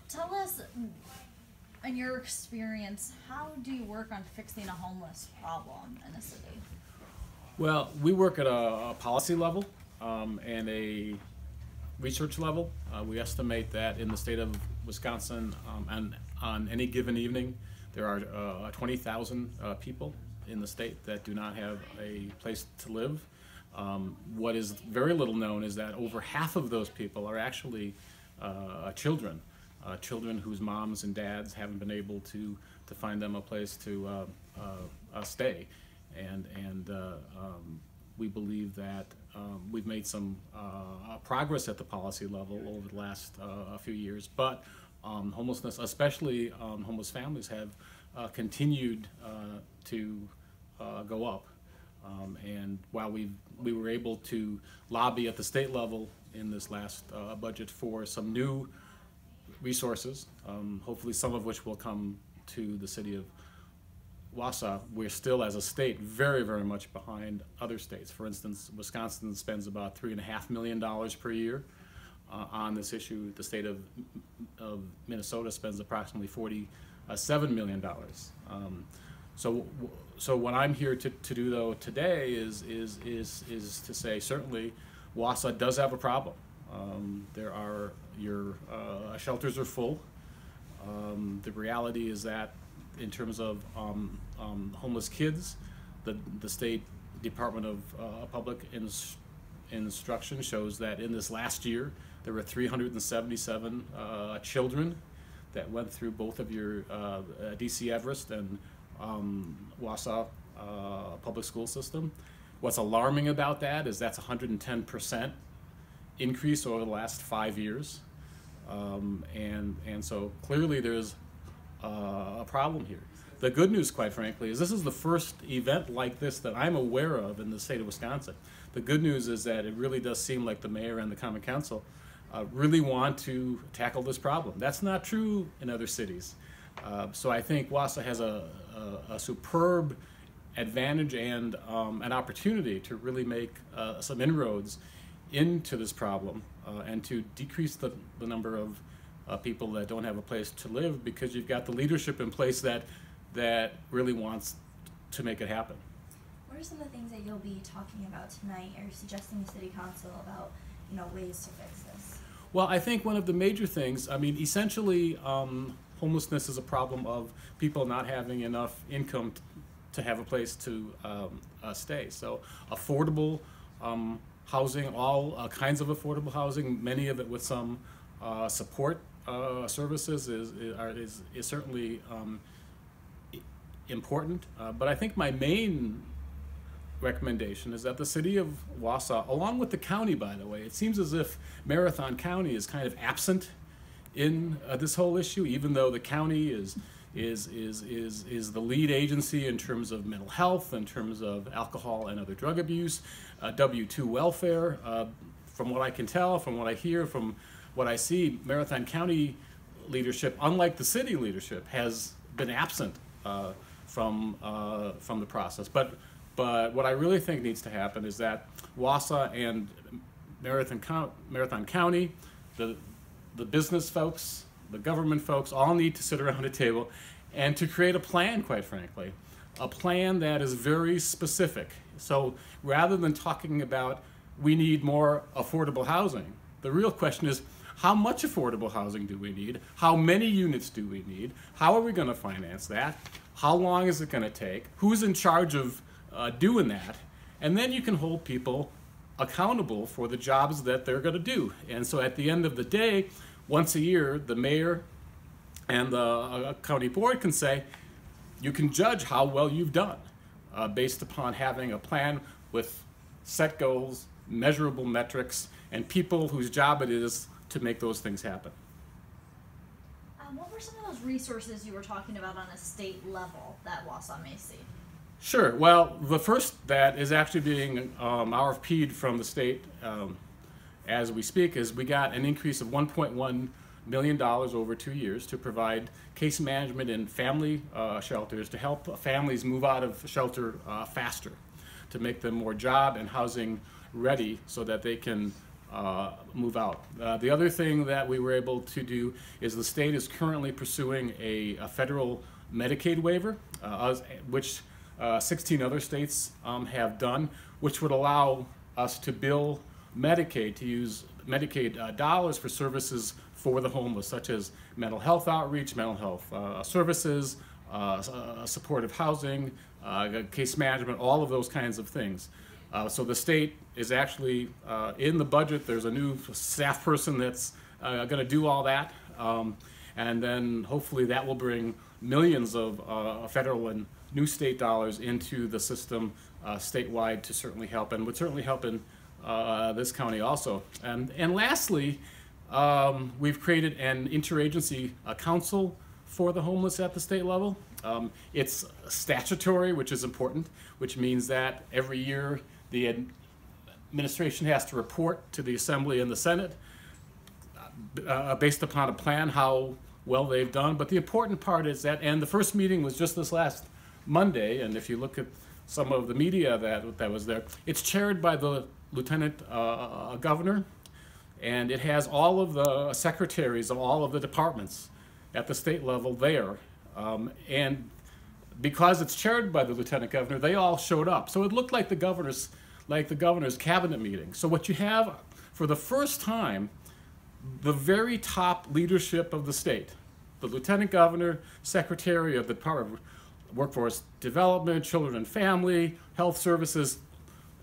tell us, in your experience, how do you work on fixing a homeless problem in a city? Well, we work at a policy level and a research level. We estimate that in the state of Wisconsin, and on any given evening, there are 20,000 people in the state that do not have a place to live. What is very little known is that over half of those people are actually children, children whose moms and dads haven't been able to find them a place to stay. And we believe that we've made some progress at the policy level over the last few years, but homelessness, especially homeless families, have continued to go up. And while we were able to lobby at the state level in this last budget for some new resources, hopefully some of which will come to the city of Wausau, we're still, as a state, very, very much behind other states. For instance, Wisconsin spends about $3.5 million per year on this issue. The state of Minnesota spends approximately $47 million. So what I'm here to do, though, today is to say certainly Wausau does have a problem. Your shelters are full. The reality is that in terms of homeless kids, the State Department of Public Instruction shows that in this last year there were 377 children that went through both of your DC Everest and Wausau public school system. What's alarming about that is that's 110% increase over the last 5 years. And so clearly there's a problem here. The good news, quite frankly, is this is the first event like this that I'm aware of in the state of Wisconsin. The good news is that it really does seem like the mayor and the common council really want to tackle this problem. That's not true in other cities. So I think Wausau has a superb advantage and an opportunity to really make some inroads into this problem and to decrease the number of people that don't have a place to live, because you've got the leadership in place that really wants to make it happen. What are some of the things that you'll be talking about tonight or suggesting to City Council about, ways to fix this? Well, I think one of the major things, essentially homelessness is a problem of people not having enough income to have a place to stay. So affordable housing, all kinds of affordable housing, many of it with some support services is certainly important. But I think my main recommendation is that the city of Wausau, along with the county, by the way, it seems as if Marathon County is kind of absent in this whole issue, even though the county is the lead agency in terms of mental health, in terms of alcohol and other drug abuse, W-2 welfare. From what I can tell, from what I hear, from what I see, Marathon County leadership, unlike the city leadership, has been absent from the process. But what I really think needs to happen is that Wausau and Marathon County, the business folks, the government folks, all need to sit around a table and to create a plan, quite frankly, a plan that is very specific. So rather than talking about we need more affordable housing, the real question is, how much affordable housing do we need? How many units do we need? How are we going to finance that? How long is it going to take? Who's in charge of doing that? And then you can hold people accountable for the jobs that they're going to do. And so at the end of the day, once a year, the mayor and the county board can say, you can judge how well you've done based upon having a plan with set goals, measurable metrics, and people whose job it is to make those things happen. What were some of those resources you were talking about on a state level that Wausau may see? Sure. Well, the first that is actually being RFP'd from the state as we speak is we got an increase of $1.1 million over 2 years to provide case management in family shelters to help families move out of shelter faster, to make them more job and housing ready so that they can move out. The other thing that we were able to do is the state is currently pursuing a federal Medicaid waiver, which 16 other states have done, which would allow us to bill Medicaid, to use Medicaid dollars for services for the homeless, such as mental health outreach, mental health services, supportive housing, case management, all of those kinds of things. So the state is actually in the budget. There's a new staff person that's going to do all that, and then hopefully that will bring millions of federal and new state dollars into the system statewide to certainly help, and would certainly help in this county also. And lastly, we've created an interagency council for the homeless at the state level. It's statutory, which is important, which means that every year the administration has to report to the Assembly and the Senate based upon a plan how well they've done. But the important part is that, and the first meeting was just this last Monday, and if you look at some of the media that was there, it's chaired by the Lieutenant Governor, and it has all of the secretaries of all of the departments at the state level there. And because it's chaired by the Lieutenant Governor, they all showed up. So it looked like the governor's cabinet meeting. So what you have, for the first time, the very top leadership of the state, the Lieutenant Governor, Secretary of the Department of Workforce Development, Children and Family, Health Services,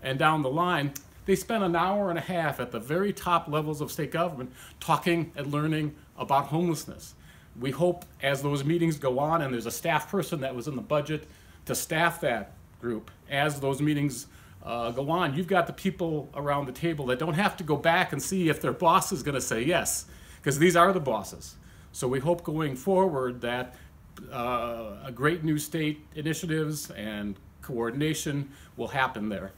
and down the line, they spent an hour and a half at the very top levels of state government talking and learning about homelessness. We hope as those meetings go on, and there's a staff person that was in the budget to staff that group, as those meetings go on, you've got the people around the table that don't have to go back and see if their boss is going to say yes, because these are the bosses. So we hope going forward that a great new state initiatives and coordination will happen there.